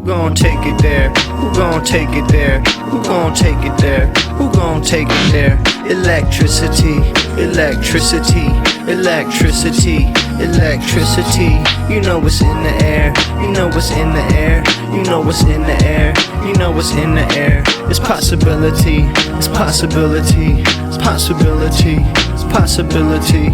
Who gon' take it there? Who gon' take it there? Who gon' take it there? Who gon' take it there? Electricity, electricity, electricity, electricity. You know what's in the air. You know what's in the air. You know what's in the air. You know what's in the air. It's possibility. It's possibility. It's possibility. It's possibility.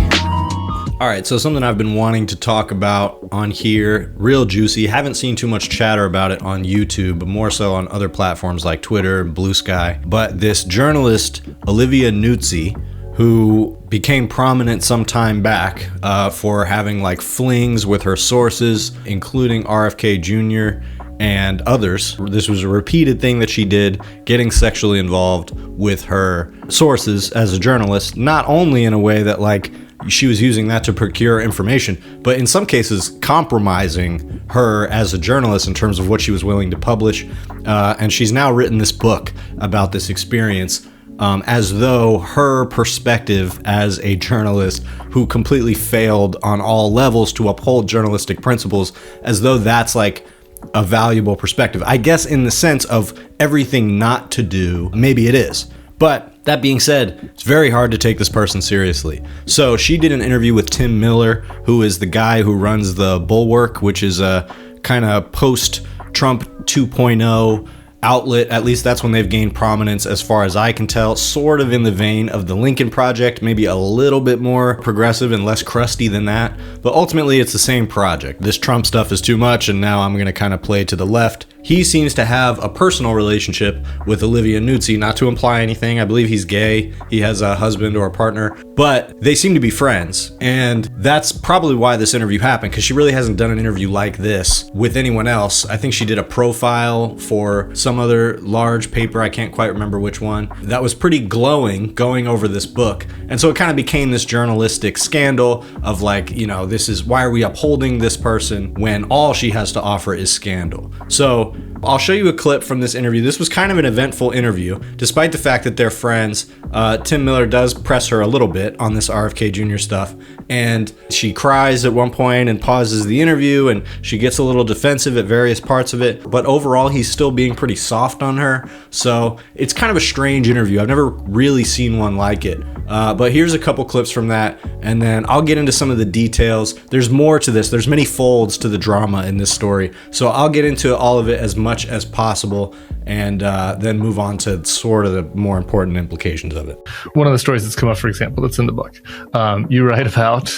All right, so something I've been wanting to talk about on here, real juicy. Haven't seen too much chatter about it on YouTube, but more so on other platforms like Twitter and Blue Sky. But this journalist, Olivia Nuzzi, who became prominent some time back for having like flings with her sources, including RFK Jr. and others. This was a repeated thing that she did, getting sexually involved with her sources as a journalist, not only in a way that like she was using that to procure information, but in some cases compromising her as a journalist in terms of what she was willing to publish. And she's now written this book about this experience, as though her perspective as a journalist who completely failed on all levels to uphold journalistic principles, as though that's like a valuable perspective. I guess in the sense of everything not to do, maybe it is. But that being said, it's very hard to take this person seriously. So she did an interview with Tim Miller, who is the guy who runs the Bulwark, which is a kind of post-Trump 2.0 outlet. At least that's when they've gained prominence, as far as I can tell, sort of in the vein of the Lincoln Project, maybe a little bit more progressive and less crusty than that. But ultimately, it's the same project. This Trump stuff is too much, and now I'm going to kind of play to the left. He seems to have a personal relationship with Olivia Nuzzi, not to imply anything. I believe he's gay. He has a husband or a partner, but they seem to be friends. And that's probably why this interview happened, because she really hasn't done an interview like this with anyone else. I think she did a profile for some other large paper. I can't quite remember which one. That was pretty glowing, going over this book. And so it kind of became this journalistic scandal of like, you know, this is, why are we upholding this person when all she has to offer is scandal? So I'll show you a clip from this interview. This was kind of an eventful interview, despite the fact that they're friends. Tim Miller does press her a little bit on this RFK Jr. stuff, and she cries at one point and pauses the interview, and she gets a little defensive at various parts of it, but overall he's still being pretty soft on her. So it's kind of a strange interview. I've never really seen one like it. But here's a couple clips from that, and then I'll get into some of the details. There's more to this. There's many folds to the drama in this story, so I'll get into all of it as much as possible, and then move on to sort of the more important implications of it. One of the stories that's come up, for example, that's in the book, you write about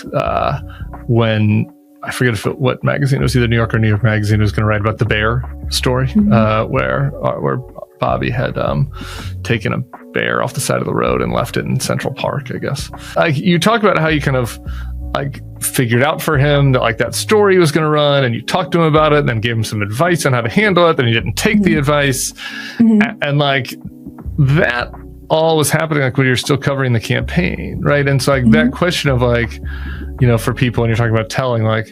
when, I forget what magazine, it was either New York or New York Magazine, was going to write about the bear story, where Bobby had taken a bear off the side of the road and left it in Central Park, I guess. You talk about how you kind of like figured out for him that like that story was going to run, and you talked to him about it and then gave him some advice on how to handle it. Then he didn't take the advice. And like that all was happening like when you're still covering the campaign, right? And so like that question of like, you know, for people, when you're talking about telling, like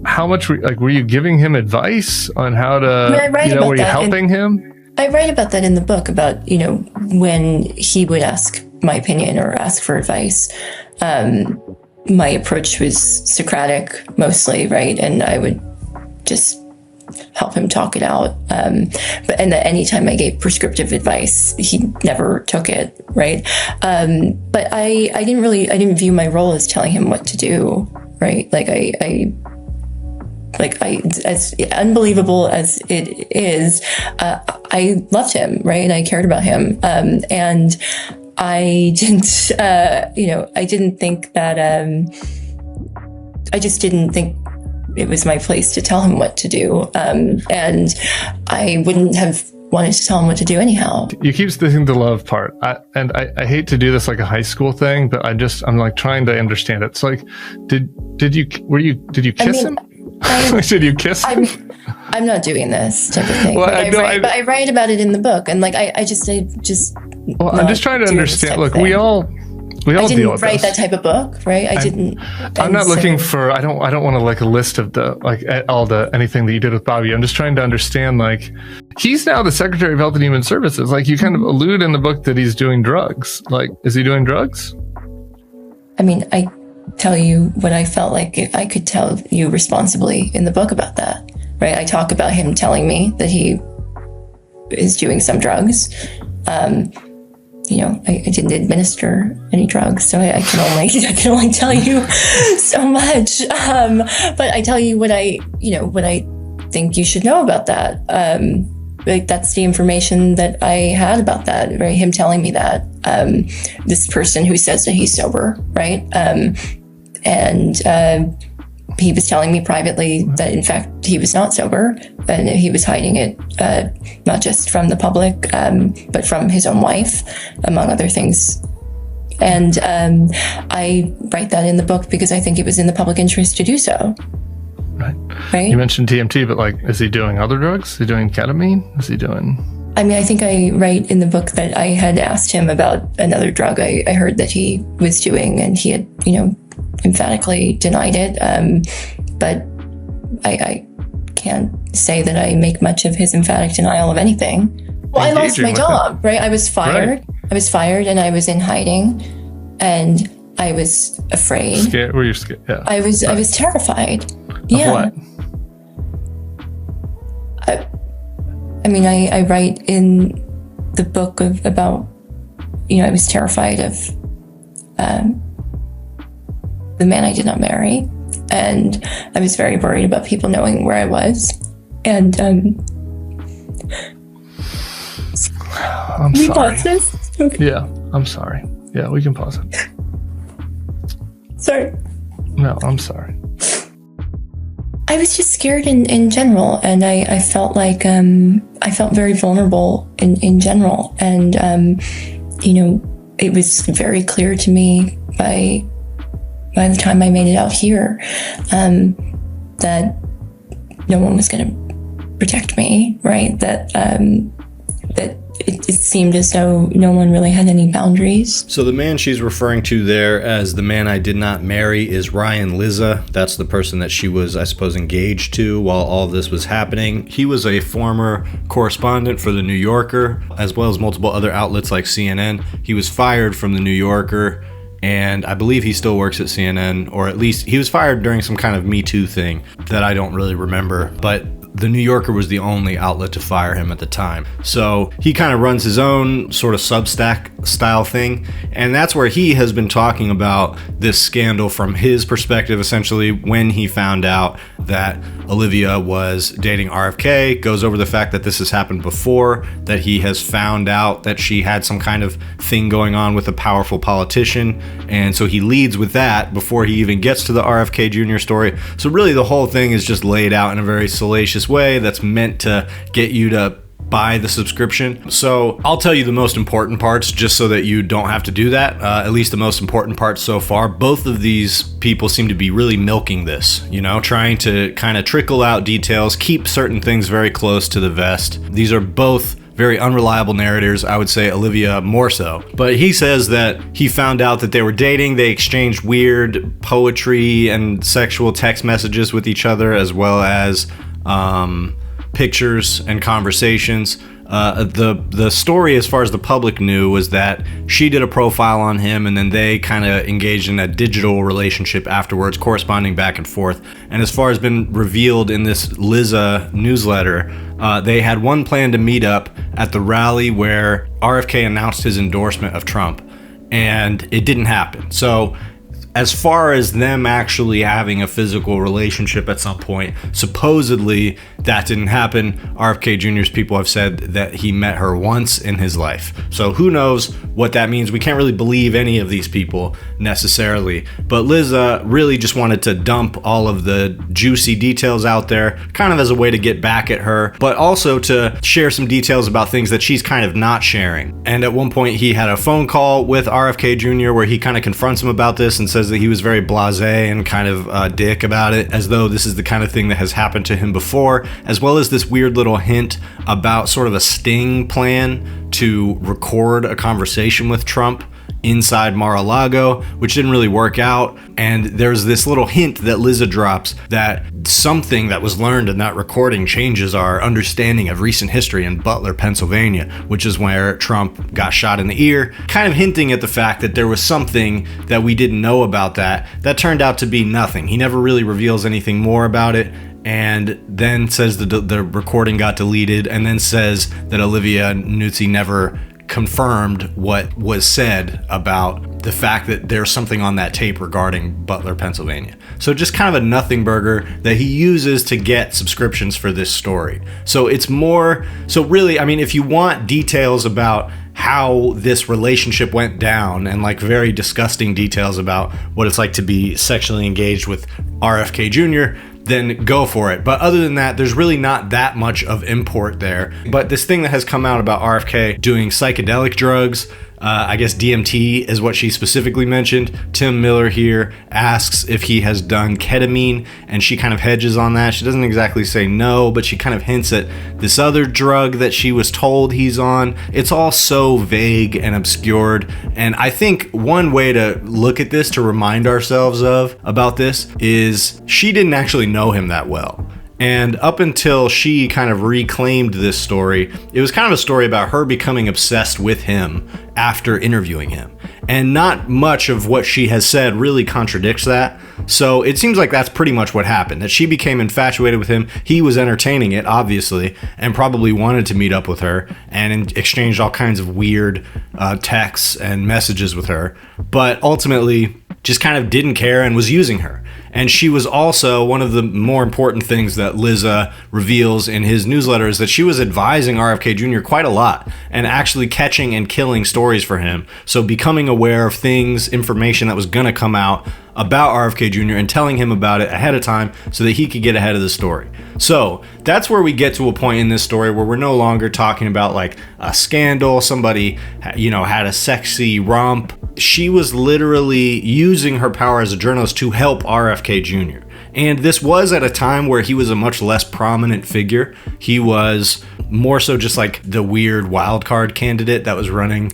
how much were you giving him advice on how to, you know, were you helping him? I write about that in the book, about, you know, when he would ask my opinion or ask for advice. My approach was Socratic mostly, right? And I would just help him talk it out. But anytime I gave prescriptive advice, he never took it, right? But I didn't view my role as telling him what to do, right? As unbelievable as it is, I loved him, right? And I cared about him. And I didn't, I didn't think that, I just didn't think it was my place to tell him what to do. And I wouldn't have wanted to tell him what to do anyhow. You keep sticking to the love part. I hate to do this like a high school thing, but I'm like trying to understand it. It's like, did you kiss him? Did you kiss him? I'm not doing this type of thing. Well, but I write about it in the book, and like I just. Well, I'm just trying to understand. Look, we all deal with this. I didn't write that type of book, right? I'm not looking for. I don't want to like a list of anything that you did with Bobby. I'm just trying to understand. Like, he's now the Secretary of Health and Human Services. Like, you kind of allude in the book that he's doing drugs. Like, is he doing drugs? I mean, I tell you what I felt like I could tell you responsibly in the book about that, right? I talk about him telling me that he is doing some drugs. I didn't administer any drugs, so I can only tell you so much. But I tell you what I think you should know about that. That's the information that I had about that, right? Him telling me that, this person who says that he's sober, right? He was telling me privately that, in fact, he was not sober, and he was hiding it, not just from the public, but from his own wife, among other things. And I write that in the book because I think it was in the public interest to do so. Right? You mentioned DMT, but is he doing other drugs? Is he doing ketamine? Is he doing... I think I write in the book that I had asked him about another drug I heard that he was doing, and he had, emphatically denied it. But I can't say that I make much of his emphatic denial of anything. Well, I lost my job, right? I was fired. Right. I was fired, and I was in hiding, and I was afraid. Scared? Were you scared? Yeah. I was terrified. Of what? I write in the book about, I was terrified of the man I did not marry, and I was very worried about people knowing where I was. And I'm sorry. Pause this? Okay. Yeah, I'm sorry. Yeah, we can pause it. Sorry. No, I'm sorry. I was just scared in general, and I felt like I felt very vulnerable in general, and it was very clear to me by the time I made it out here that no one was going to protect me, right? That it seemed as though no one really had any boundaries. So the man she's referring to there as the man I did not marry is Ryan Lizza. That's the person that she was, I suppose, engaged to while all of this was happening. He was a former correspondent for The New Yorker, as well as multiple other outlets like CNN. He was fired from The New Yorker, and I believe he still works at CNN, or at least he was fired during some kind of Me Too thing that I don't really remember. But The New Yorker was the only outlet to fire him at the time. So he kind of runs his own sort of Substack style thing. And that's where he has been talking about this scandal from his perspective, essentially, when he found out that Olivia was dating RFK, goes over the fact that this has happened before, that he has found out that she had some kind of thing going on with a powerful politician. And so he leads with that before he even gets to the RFK Jr. story. So really the whole thing is just laid out in a very salacious way that's meant to get you to buy the subscription. So I'll tell you the most important parts just so that you don't have to do that. At least the most important parts so far. Both of these people seem to be really milking this, trying to kind of trickle out details, keep certain things very close to the vest. These are both very unreliable narrators, I would say Olivia more so. But he says that he found out that they were dating, they exchanged weird poetry and sexual text messages with each other, as well as pictures and conversations. The story, as far as the public knew, was that she did a profile on him, and then they kind of engaged in a digital relationship afterwards, corresponding back and forth. And as far as been revealed in this Lizza newsletter, they had one plan to meet up at the rally where RFK announced his endorsement of Trump, and it didn't happen. So as far as them actually having a physical relationship at some point, supposedly that didn't happen. RFK Jr.'s people have said that he met her once in his life. So who knows what that means? We can't really believe any of these people necessarily. But Lizza really just wanted to dump all of the juicy details out there, kind of as a way to get back at her, but also to share some details about things that she's kind of not sharing. And at one point he had a phone call with RFK Jr. where he kind of confronts him about this and says that he was very blasé and kind of a dick about it, as though this is the kind of thing that has happened to him before, as well as this weird little hint about sort of a sting plan to record a conversation with Trump inside Mar-a-Lago, which didn't really work out. And there's this little hint that Lizza drops that something that was learned in that recording changes our understanding of recent history in Butler, Pennsylvania, which is where Trump got shot in the ear, kind of hinting at the fact that there was something that we didn't know about that turned out to be nothing. He never really reveals anything more about it. and then says the recording got deleted, and then says that Olivia Nuzzi never confirmed what was said about the fact that there's something on that tape regarding Butler, Pennsylvania. So just kind of a nothing burger that he uses to get subscriptions for this story. So it's more, so really, I mean, if you want details about how this relationship went down and like very disgusting details about what it's like to be sexually engaged with RFK Jr., then go for it. But other than that, there's really not that much of import there. But this thing that has come out about RFK doing psychedelic drugs, I guess DMT is what she specifically mentioned. Tim Miller here asks if he has done ketamine, and she kind of hedges on that. She doesn't exactly say no, but she kind of hints at this other drug that she was told he's on. It's all so vague and obscured. And I think one way to look at this, to remind ourselves of about this, is she didn't actually know him that well. And up until she kind of reclaimed this story, it was kind of a story about her becoming obsessed with him after interviewing him. And not much of what she has said really contradicts that. So it seems like that's pretty much what happened, that she became infatuated with him. He was entertaining it, obviously, and probably wanted to meet up with her and exchanged all kinds of weird texts and messages with her. But ultimately, just kind of didn't care and was using her. And she was also, one of the more important things that Lizza reveals in his newsletter is that she was advising RFK Jr. quite a lot and actually catching and killing stories for him. So becoming aware of things, information that was going to come out about RFK Jr. and telling him about it ahead of time so that he could get ahead of the story. So that's where we get to a point in this story where we're no longer talking about like a scandal, somebody, had a sexy romp. She was literally using her power as a journalist to help RFK Jr. And this was at a time where he was a much less prominent figure. He was more so just like the weird wild card candidate that was running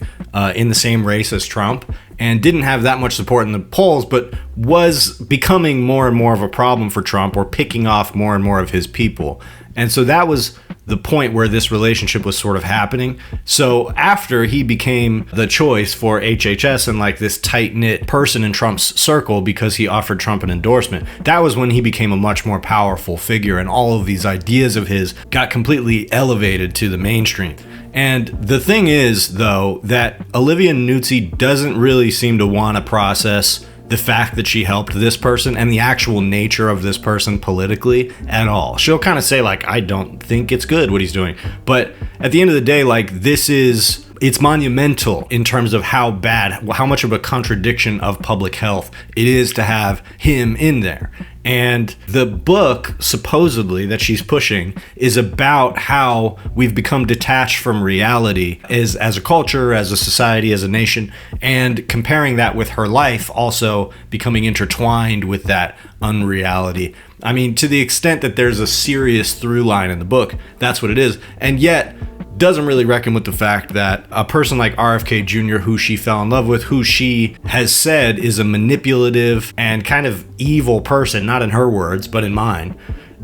in the same race as Trump, and didn't have that much support in the polls, but was becoming more and more of a problem for Trump, or picking off more and more of his people. And so that was the point where this relationship was sort of happening. So after he became the choice for HHS and like this tight-knit person in Trump's circle because he offered Trump an endorsement, that was when he became a much more powerful figure, and all of these ideas of his got completely elevated to the mainstream. And the thing is, though, that Olivia Nuzzi doesn't really seem to want to process the fact that she helped this person and the actual nature of this person politically at all. She'll kind of say like, I don't think it's good what he's doing. But at the end of the day, like, it's monumental in terms of how much of a contradiction of public health it is to have him in there. And the book, supposedly, that she's pushing is about how we've become detached from reality as a culture, as a society, as a nation, and comparing that with her life also becoming intertwined with that unreality. I mean, to the extent that there's a serious through line in the book, that's what it is. And yet, doesn't really reckon with the fact that a person like RFK Jr., who she fell in love with, who she has said is a manipulative and kind of evil person, not in her words, but in mine.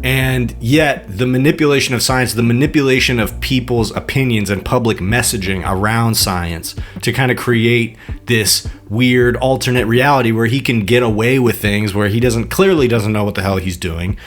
And yet the manipulation of science, the manipulation of people's opinions and public messaging around science to kind of create this weird alternate reality where he can get away with things, where he clearly doesn't know what the hell he's doing.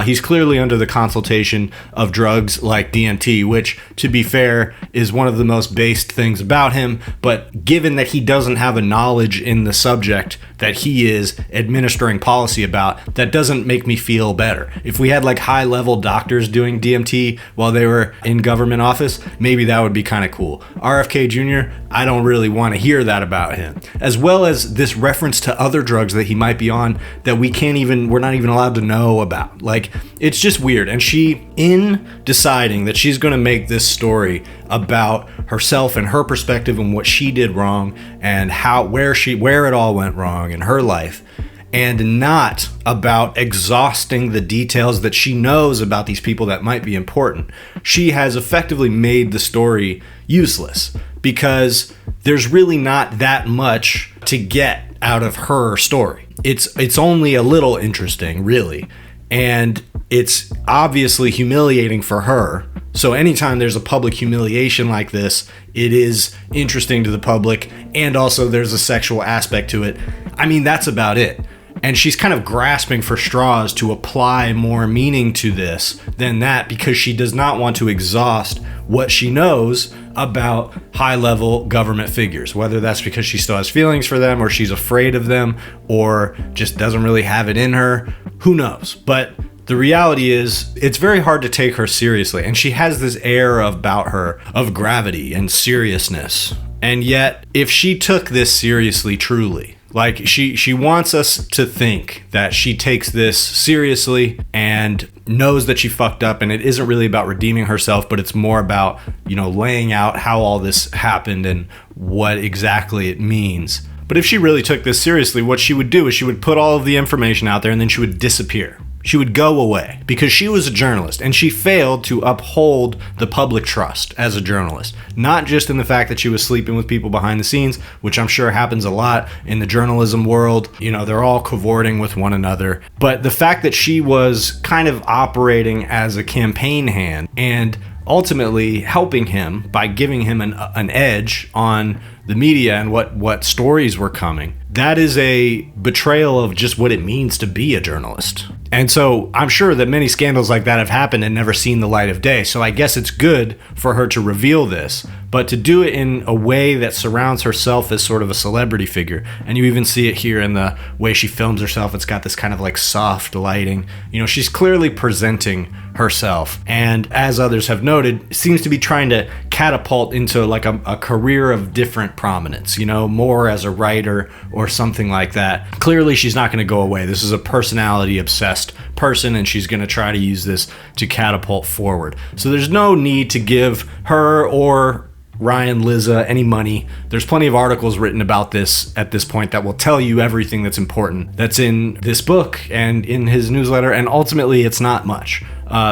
He's clearly under the consultation of drugs like DMT, which, to be fair, is one of the most based things about him. But given that he doesn't have a knowledge in the subject that he is administering policy about, that doesn't make me feel better. If we had like high level doctors doing DMT while they were in government office, maybe that would be kind of cool. RFK Jr., I don't really want to hear that about him. As well as this reference to other drugs that he might be on that we're not even allowed to know about. Like, it's just weird. And she, in deciding that she's going to make this story about herself and her perspective and what she did wrong and where it all went wrong in her life, and not about exhausting the details that she knows about these people that might be important, she has effectively made the story useless, because there's really not that much to get out of her story. It's only a little interesting, really, and it's obviously humiliating for her. So anytime there's a public humiliation like this, it is interesting to the public, and also there's a sexual aspect to it. I mean, that's about it. And she's kind of grasping for straws to apply more meaning to this than that, because she does not want to exhaust what she knows about high-level government figures, whether that's because she still has feelings for them, or she's afraid of them, or just doesn't really have it in her. Who knows? But the reality is, it's very hard to take her seriously, and she has this air about her of gravity and seriousness. And yet, if she took this seriously truly, like she wants us to think that she takes this seriously and knows that she fucked up, and it isn't really about redeeming herself, but it's more about, laying out how all this happened and what exactly it means. But if she really took this seriously, what she would do is she would put all of the information out there, and then she would disappear. She would go away because she was a journalist, and she failed to uphold the public trust as a journalist. Not just in the fact that she was sleeping with people behind the scenes, which I'm sure happens a lot in the journalism world. They're all cavorting with one another. But the fact that she was kind of operating as a campaign hand and ultimately helping him by giving him an edge on the media and what stories were coming, that is a betrayal of just what it means to be a journalist. And so I'm sure that many scandals like that have happened and never seen the light of day. So I guess it's good for her to reveal this, but to do it in a way that surrounds herself as sort of a celebrity figure. And you even see it here in the way she films herself. It's got this kind of like soft lighting. She's clearly presenting herself. And as others have noted, seems to be trying to catapult into like a career of different prominence, more as a writer or something like that. Clearly, she's not going to go away. This is a personality obsessed person, and she's going to try to use this to catapult forward. So there's no need to give her or Ryan Lizza any money. There's plenty of articles written about this at this point that will tell you everything that's important that's in this book and in his newsletter, and ultimately it's not much,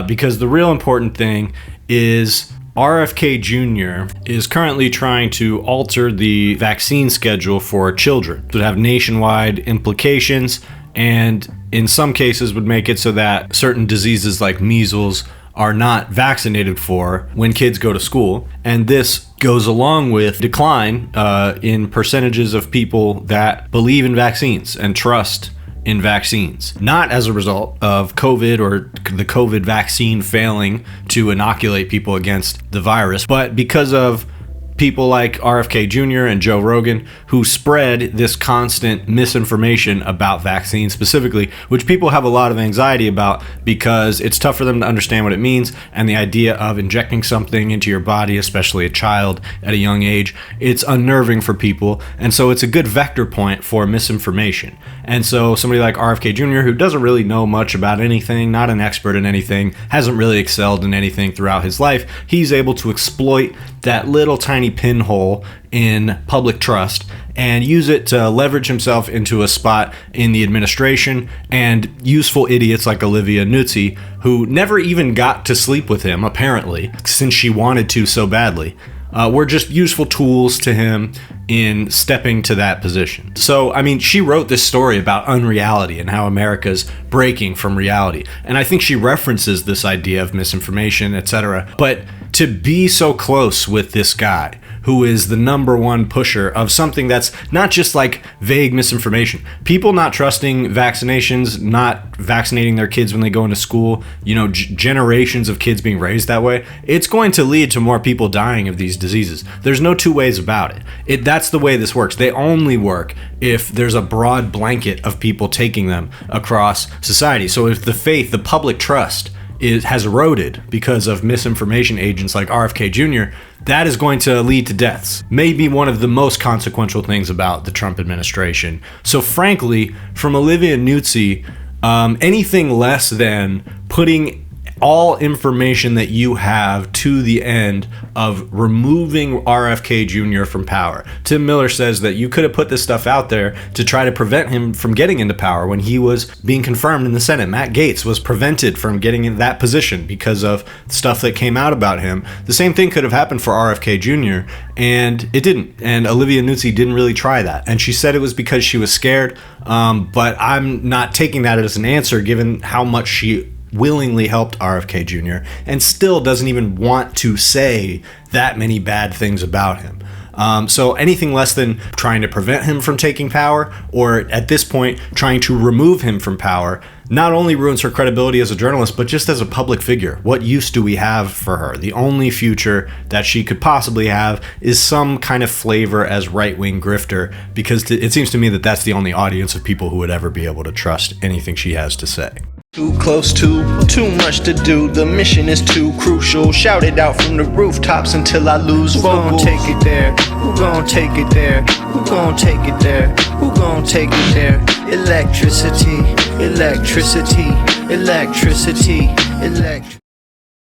because the real important thing is RFK Jr. is currently trying to alter the vaccine schedule for children that have nationwide implications, and in some cases would make it so that certain diseases like measles are not vaccinated for when kids go to school. And this goes along with decline in percentages of people that believe in vaccines and trust in vaccines, not as a result of COVID or the COVID vaccine failing to inoculate people against the virus, but because of people like RFK Jr. and Joe Rogan, who spread this constant misinformation about vaccines specifically, which people have a lot of anxiety about because it's tough for them to understand what it means, and the idea of injecting something into your body, especially a child at a young age, it's unnerving for people, and so it's a good vector point for misinformation. And so somebody like RFK Jr., who doesn't really know much about anything, not an expert in anything, hasn't really excelled in anything throughout his life, he's able to exploit that little tiny pinhole in public trust and use it to leverage himself into a spot in the administration, and useful idiots like Olivia Nuzzi, who never even got to sleep with him, apparently, since she wanted to so badly, were just useful tools to him in stepping to that position. So, she wrote this story about unreality and how America's breaking from reality. And I think she references this idea of misinformation, etc. But to be so close with this guy, who is the number one pusher of something that's not just like vague misinformation. People not trusting vaccinations, not vaccinating their kids when they go into school, generations of kids being raised that way, it's going to lead to more people dying of these diseases. There's no two ways about it. That's the way this works. They only work if there's a broad blanket of people taking them across society. So if the faith, the public trust, has eroded because of misinformation agents like RFK Jr., that is going to lead to deaths. Maybe one of the most consequential things about the Trump administration. So frankly, from Olivia Nuzzi, anything less than putting all information that you have to the end of removing RFK Jr. from power. Tim Miller says that you could have put this stuff out there to try to prevent him from getting into power when he was being confirmed in the Senate. Matt Gaetz was prevented from getting in that position because of stuff that came out about him. The same thing could have happened for RFK Jr., and it didn't. And Olivia Nuzzi didn't really try that. And she said it was because she was scared, but I'm not taking that as an answer given how much she willingly helped RFK Jr. and still doesn't even want to say that many bad things about him. So anything less than trying to prevent him from taking power, or at this point, trying to remove him from power, not only ruins her credibility as a journalist, but just as a public figure. What use do we have for her? The only future that she could possibly have is some kind of flavor as right-wing grifter, because it seems to me that that's the only audience of people who would ever be able to trust anything she has to say. Too close to, too much to do. The mission is too crucial. Shout it out from the rooftops until I lose vocals. Who gon' take it there? Who gon' take it there? Who gon' take it there? Who gon' take it there? Electricity, electricity, electricity, electricity.